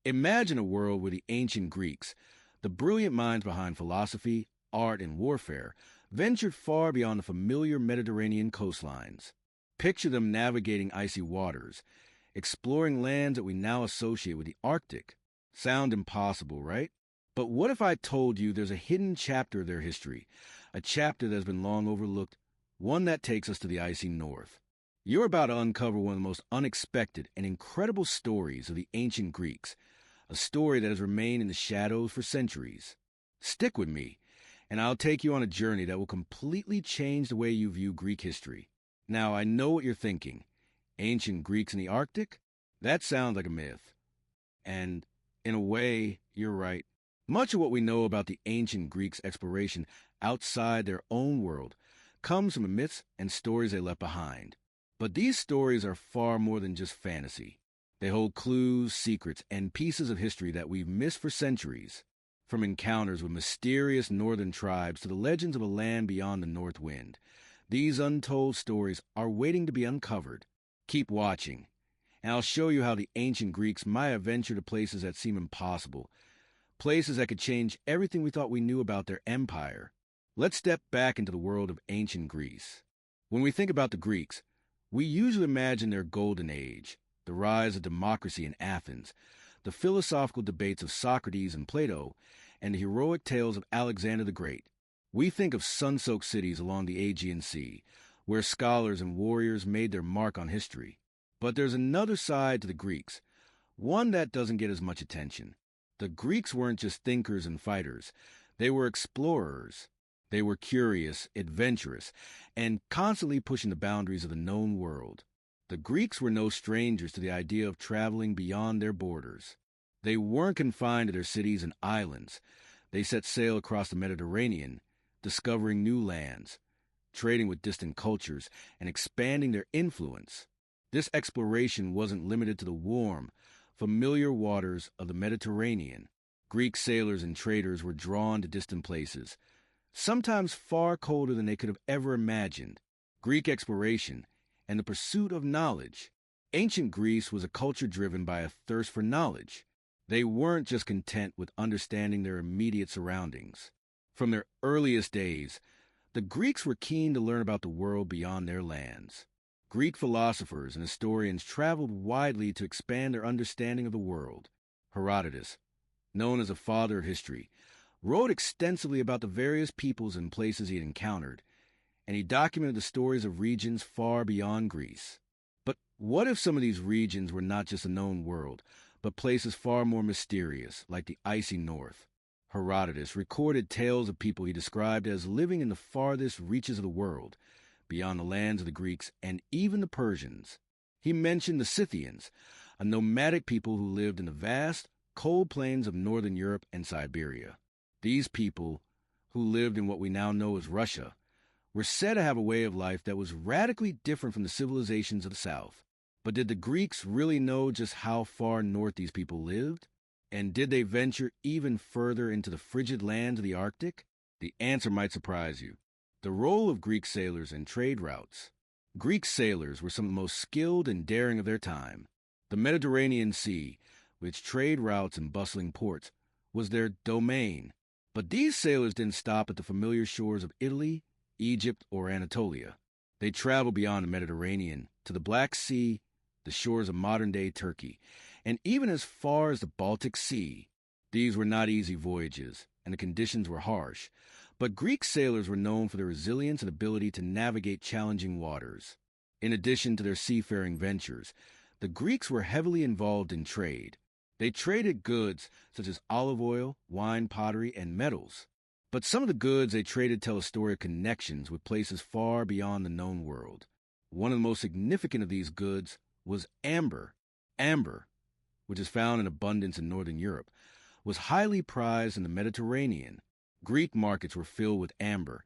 Imagine a world where the ancient Greeks, the brilliant minds behind philosophy, art, and warfare, ventured far beyond the familiar Mediterranean coastlines. Picture them navigating icy waters, exploring lands that we now associate with the Arctic. Sound impossible, right? But what if I told you there's a hidden chapter of their history, a chapter that has been long overlooked, one that takes us to the icy north? You're about to uncover one of the most unexpected and incredible stories of the ancient Greeks, a story that has remained in the shadows for centuries. Stick with me, and I'll take you on a journey that will completely change the way you view Greek history. Now, I know what you're thinking. Ancient Greeks in the Arctic? That sounds like a myth. And, in a way, you're right. Much of what we know about the ancient Greeks' exploration outside their own world comes from the myths and stories they left behind. But these stories are far more than just fantasy. They hold clues, secrets, and pieces of history that we've missed for centuries. From encounters with mysterious northern tribes to the legends of a land beyond the north wind, these untold stories are waiting to be uncovered. Keep watching, and I'll show you how the ancient Greeks might have ventured to places that seem impossible, places that could change everything we thought we knew about their empire. Let's step back into the world of ancient Greece. When we think about the Greeks, we usually imagine their golden age, the rise of democracy in Athens, the philosophical debates of Socrates and Plato, and the heroic tales of Alexander the Great. We think of sun-soaked cities along the Aegean Sea, where scholars and warriors made their mark on history. But there's another side to the Greeks, one that doesn't get as much attention. The Greeks weren't just thinkers and fighters. They were explorers. They were curious, adventurous, and constantly pushing the boundaries of the known world. The Greeks were no strangers to the idea of traveling beyond their borders. They weren't confined to their cities and islands. They set sail across the Mediterranean, discovering new lands, trading with distant cultures, and expanding their influence. This exploration wasn't limited to the warm, familiar waters of the Mediterranean. Greek sailors and traders were drawn to distant places, sometimes far colder than they could have ever imagined. Greek exploration and the pursuit of knowledge. Ancient Greece was a culture driven by a thirst for knowledge. They weren't just content with understanding their immediate surroundings. From their earliest days, the Greeks were keen to learn about the world beyond their lands. Greek philosophers and historians traveled widely to expand their understanding of the world. Herodotus, known as the father of history, wrote extensively about the various peoples and places he had encountered, and he documented the stories of regions far beyond Greece. But what if some of these regions were not just a known world, but places far more mysterious, like the icy north? Herodotus recorded tales of people he described as living in the farthest reaches of the world, beyond the lands of the Greeks and even the Persians. He mentioned the Scythians, a nomadic people who lived in the vast, cold plains of northern Europe and Siberia. These people, who lived in what we now know as Russia, were said to have a way of life that was radically different from the civilizations of the South. But did the Greeks really know just how far north these people lived? And did they venture even further into the frigid lands of the Arctic? The answer might surprise you. The role of Greek sailors and trade routes. Greek sailors were some of the most skilled and daring of their time. The Mediterranean Sea, with its trade routes and bustling ports, was their domain. But these sailors didn't stop at the familiar shores of Italy, Egypt, or Anatolia. They traveled beyond the Mediterranean to the Black Sea, the shores of modern-day Turkey, and even as far as the Baltic Sea. These were not easy voyages, and the conditions were harsh, but Greek sailors were known for their resilience and ability to navigate challenging waters. In addition to their seafaring ventures, the Greeks were heavily involved in trade. They traded goods such as olive oil, wine, pottery, and metals. But some of the goods they traded tell a story of connections with places far beyond the known world. One of the most significant of these goods was amber. Amber, which is found in abundance in northern Europe, was highly prized in the Mediterranean. Greek markets were filled with amber,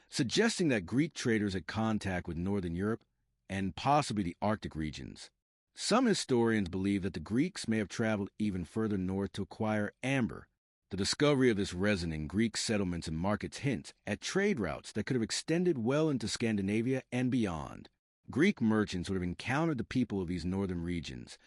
suggesting that Greek traders had contact with northern Europe and possibly the Arctic regions. Some historians believe that the Greeks may have traveled even further north to acquire amber. The discovery of this resin in Greek settlements and markets hints at trade routes that could have extended well into Scandinavia and beyond. Greek merchants would have encountered the people of these northern regions,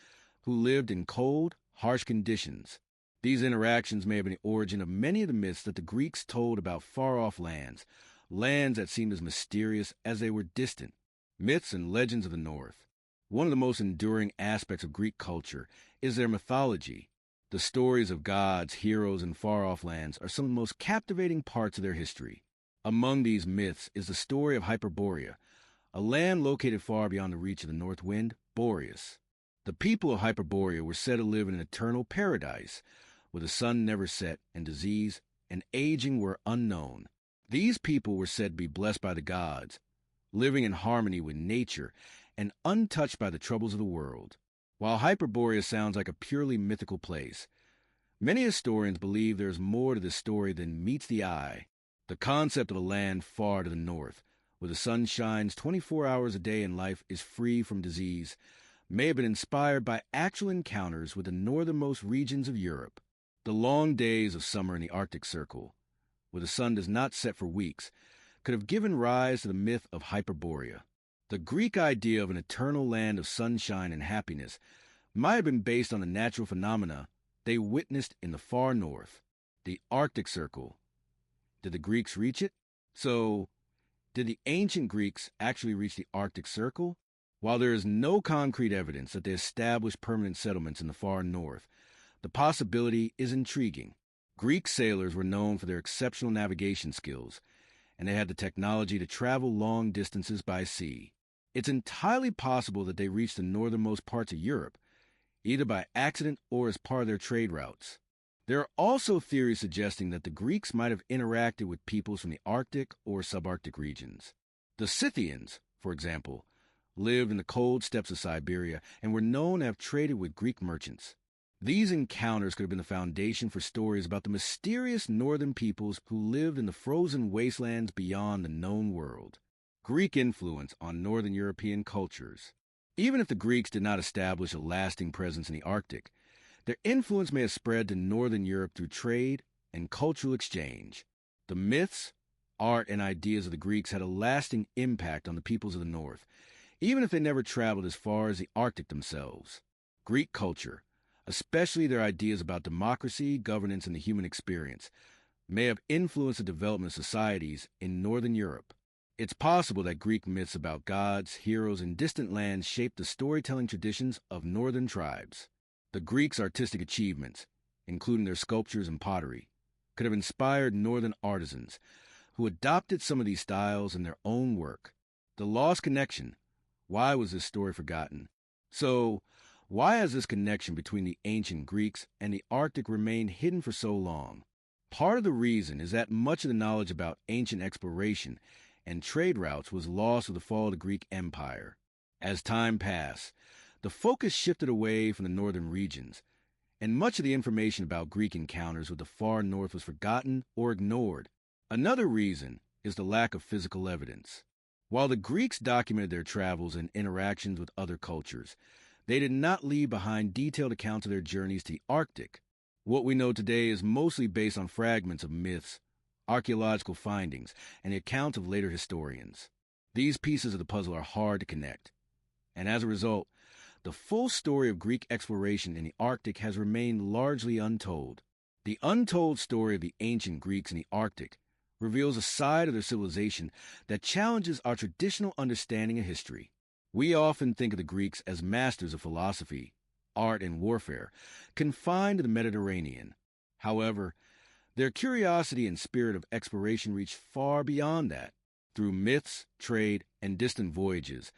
who lived in cold, harsh conditions. These interactions may have been the origin of many of the myths that the Greeks told about far-off lands, lands that seemed as mysterious as they were distant. Myths and legends of the North. One of the most enduring aspects of Greek culture is their mythology. The stories of gods, heroes, and far-off lands are some of the most captivating parts of their history. Among these myths is the story of Hyperborea, a land located far beyond the reach of the north wind, Boreas. The people of Hyperborea were said to live in an eternal paradise, where the sun never set and disease and aging were unknown. These people were said to be blessed by the gods, living in harmony with nature and untouched by the troubles of the world. While Hyperborea sounds like a purely mythical place, many historians believe there is more to this story than meets the eye. The concept of a land far to the north, where the sun shines 24 hours a day and life is free from disease, may have been inspired by actual encounters with the northernmost regions of Europe. The long days of summer in the Arctic Circle, where the sun does not set for weeks, could have given rise to the myth of Hyperborea. The Greek idea of an eternal land of sunshine and happiness might have been based on the natural phenomena they witnessed in the far north, the Arctic Circle. Did the Greeks reach it? So, did the ancient Greeks actually reach the Arctic Circle? While there is no concrete evidence that they established permanent settlements in the far north, the possibility is intriguing. Greek sailors were known for their exceptional navigation skills, and they had the technology to travel long distances by sea. It's entirely possible that they reached the northernmost parts of Europe, either by accident or as part of their trade routes. There are also theories suggesting that the Greeks might have interacted with peoples from the Arctic or subarctic regions. The Scythians, for example, lived in the cold steppes of Siberia and were known to have traded with Greek merchants. These encounters could have been the foundation for stories about the mysterious northern peoples who lived in the frozen wastelands beyond the known world. Greek influence on northern European cultures. Even if the Greeks did not establish a lasting presence in the Arctic, their influence may have spread to northern Europe through trade and cultural exchange. The myths, art, and ideas of the Greeks had a lasting impact on the peoples of the north, even if they never traveled as far as the Arctic themselves. Greek culture, especially their ideas about democracy, governance, and the human experience, may have influenced the development of societies in northern Europe. It's possible that Greek myths about gods, heroes, and distant lands shaped the storytelling traditions of northern tribes. The Greeks' artistic achievements, including their sculptures and pottery, could have inspired northern artisans who adopted some of these styles in their own work. The lost connection. Why was this story forgotten? So, why has this connection between the ancient Greeks and the Arctic remained hidden for so long? Part of the reason is that much of the knowledge about ancient exploration and trade routes was lost with the fall of the Greek Empire. As time passed, the focus shifted away from the northern regions, and much of the information about Greek encounters with the far north was forgotten or ignored. Another reason is the lack of physical evidence. While the Greeks documented their travels and interactions with other cultures, they did not leave behind detailed accounts of their journeys to the Arctic. What we know today is mostly based on fragments of myths, archaeological findings, and the accounts of later historians. These pieces of the puzzle are hard to connect, and as a result, the full story of Greek exploration in the Arctic has remained largely untold. The untold story of the ancient Greeks in the Arctic reveals a side of their civilization that challenges our traditional understanding of history. We often think of the Greeks as masters of philosophy, art, and warfare, confined to the Mediterranean. However, their curiosity and spirit of exploration reached far beyond that. Through myths, trade, and distant voyages,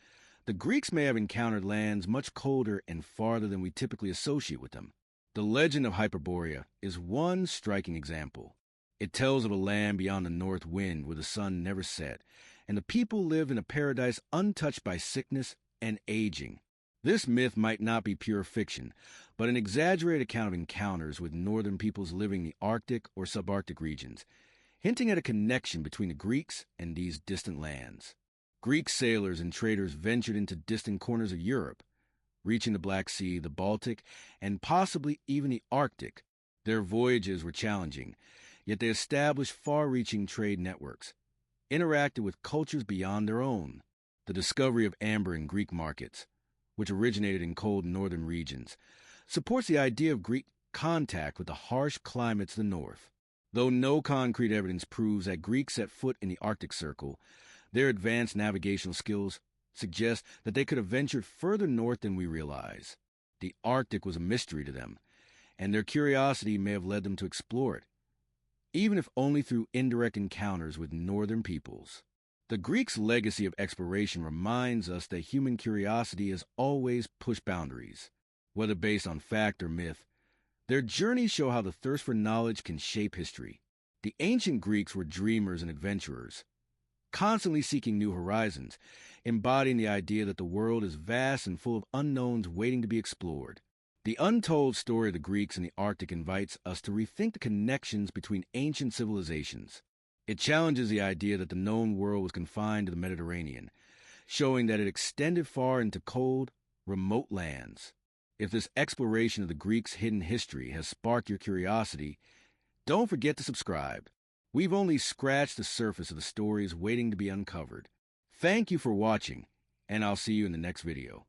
the Greeks may have encountered lands much colder and farther than we typically associate with them. The legend of Hyperborea is one striking example. It tells of a land beyond the north wind where the sun never set, and the people lived in a paradise untouched by sickness and aging. This myth might not be pure fiction, but an exaggerated account of encounters with northern peoples living in the Arctic or subarctic regions, hinting at a connection between the Greeks and these distant lands. Greek sailors and traders ventured into distant corners of Europe, reaching the Black Sea, the Baltic, and possibly even the Arctic. Their voyages were challenging, yet they established far-reaching trade networks, interacted with cultures beyond their own. The discovery of amber in Greek markets, which originated in cold northern regions, supports the idea of Greek contact with the harsh climates of the north. Though no concrete evidence proves that Greeks set foot in the Arctic Circle, their advanced navigational skills suggest that they could have ventured further north than we realize. The Arctic was a mystery to them, and their curiosity may have led them to explore it, even if only through indirect encounters with northern peoples. The Greeks' legacy of exploration reminds us that human curiosity has always pushed boundaries. Whether based on fact or myth, their journeys show how the thirst for knowledge can shape history. The ancient Greeks were dreamers and adventurers, constantly seeking new horizons, embodying the idea that the world is vast and full of unknowns waiting to be explored. The untold story of the Greeks in the Arctic invites us to rethink the connections between ancient civilizations. It challenges the idea that the known world was confined to the Mediterranean, showing that it extended far into cold, remote lands. If this exploration of the Greeks' hidden history has sparked your curiosity, don't forget to subscribe. We've only scratched the surface of the stories waiting to be uncovered. Thank you for watching, and I'll see you in the next video.